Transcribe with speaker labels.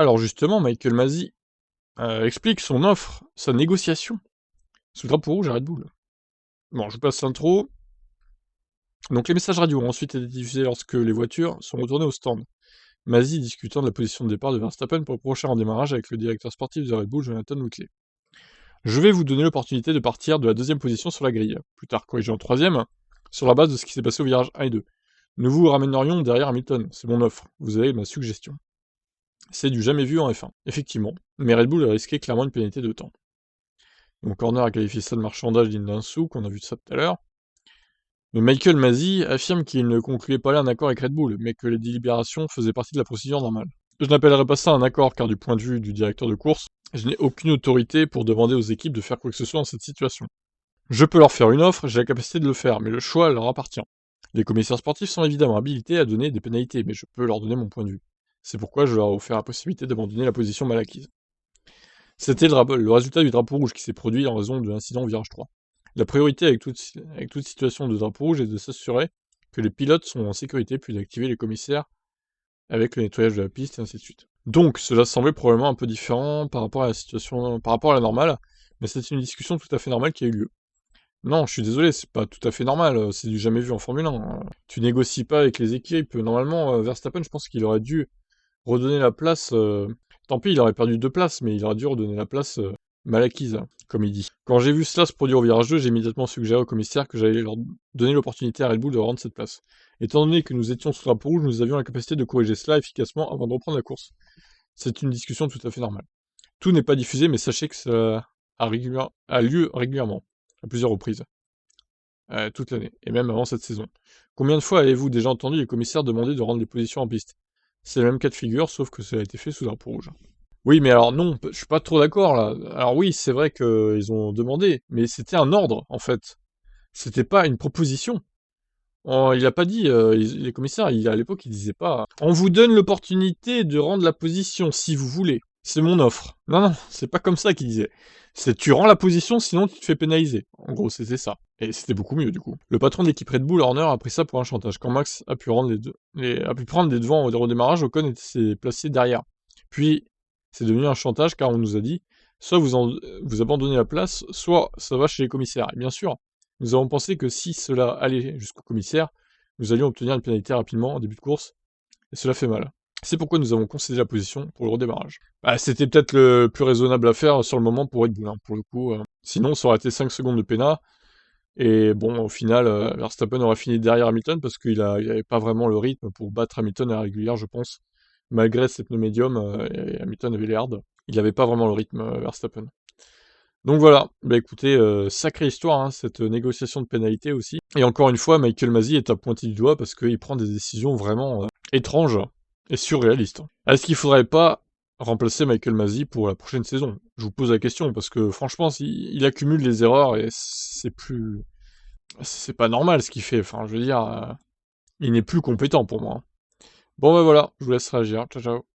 Speaker 1: Alors justement, Michael Masi explique son offre, sa négociation, sous le drapeau rouge à Red Bull. Bon, je vous passe l'intro. Donc les messages radio ont ensuite été diffusés lorsque les voitures sont retournées au stand. Masi discutant de la position de départ de Verstappen pour le prochain redémarrage avec le directeur sportif de Red Bull, Jonathan Whitley. Je vais vous donner l'opportunité de partir de la deuxième position sur la grille, plus tard corrigé en troisième, sur la base de ce qui s'est passé au virage 1 et 2. Nous vous ramènerions derrière Hamilton, c'est mon offre, vous avez ma suggestion. C'est du jamais vu en F1, effectivement, mais Red Bull a risqué clairement une pénalité de temps. Donc Horner a qualifié ça de marchandage digne d'un sou, qu'on a vu ça tout à l'heure. Mais Michael Masi affirme qu'il ne concluait pas là un accord avec Red Bull, mais que les délibérations faisaient partie de la procédure normale. Je n'appellerai pas ça un accord, car du point de vue du directeur de course, je n'ai aucune autorité pour demander aux équipes de faire quoi que ce soit dans cette situation. Je peux leur faire une offre, j'ai la capacité de le faire, mais le choix leur appartient. Les commissaires sportifs sont évidemment habilités à donner des pénalités, mais je peux leur donner mon point de vue. C'est pourquoi je leur ai offert la possibilité d'abandonner la position mal acquise. C'était le résultat du drapeau rouge qui s'est produit en raison de l'incident au virage 3. La priorité avec toute situation de drapeau rouge est de s'assurer que les pilotes sont en sécurité, puis d'activer les commissaires avec le nettoyage de la piste et ainsi de suite. Donc cela semblait probablement un peu différent par rapport à la situation, par rapport à la normale, mais c'est une discussion tout à fait normale qui a eu lieu. Non, je suis désolé, c'est pas tout à fait normal, c'est du jamais vu en Formule 1. Tu négocies pas avec les équipes. Normalement, Verstappen, je pense qu'il aurait dû redonner la place. Tant pis, il aurait perdu 2 places, mais il aurait dû redonner la place mal acquise, comme il dit. Quand j'ai vu cela se produire au virage 2, j'ai immédiatement suggéré au commissaire que j'allais leur donner l'opportunité à Red Bull de rendre cette place. Étant donné que nous étions sous drapeau rouge, nous avions la capacité de corriger cela efficacement avant de reprendre la course. C'est une discussion tout à fait normale. Tout n'est pas diffusé, mais sachez que ça a lieu régulièrement, à plusieurs reprises. Toute l'année, et même avant cette saison. Combien de fois avez-vous déjà entendu les commissaires demander de rendre les positions en piste? C'est le même cas de figure, sauf que ça a été fait sous drapeau rouge. Oui, mais alors non, je suis pas trop d'accord là. Alors oui, c'est vrai qu'ils ont demandé, mais c'était un ordre, en fait. C'était pas une proposition. Il a pas dit, les commissaires, à l'époque, ils disaient pas: «On vous donne l'opportunité de rendre la position si vous voulez. C'est mon offre». Non, non, c'est pas comme ça qu'ils disaient. C'est: «Tu rends la position, sinon tu te fais pénaliser». En gros, c'était ça. Et c'était beaucoup mieux, du coup. Le patron de l'équipe Red Bull, Horner, a pris ça pour un chantage. Quand Max a pu prendre les devants au redémarrage, Ocon s'est placé derrière. Puis, c'est devenu un chantage car on nous a dit: «Soit vous abandonnez la place, soit ça va chez les commissaires». Et bien sûr, nous avons pensé que si cela allait jusqu'au commissaire, nous allions obtenir une pénalité rapidement en début de course, et cela fait mal. C'est pourquoi nous avons concédé la position pour le redémarrage. Bah, c'était peut-être le plus raisonnable à faire sur le moment pour Red Bull, hein, pour le coup. Sinon, ça aurait été 5 secondes de pénat, et bon, au final, Verstappen aurait fini derrière Hamilton parce qu'il avait pas vraiment le rythme pour battre Hamilton à la régulière, je pense. Malgré ses pneus médiums, et Hamilton avait les hards. Il avait pas vraiment le rythme, Verstappen. Donc voilà, bah écoutez, sacrée histoire, hein, cette négociation de pénalité aussi. Et encore une fois, Michael Masi est à pointer du doigt parce qu'il prend des décisions vraiment étranges et surréalistes. Est-ce qu'il faudrait pas remplacer Michael Masi pour la prochaine saison? Je vous pose la question parce que franchement, il accumule les erreurs et c'est pas normal ce qu'il fait. Enfin, je veux dire, il n'est plus compétent pour moi, hein. Bon bah voilà, je vous laisse réagir. Ciao ciao.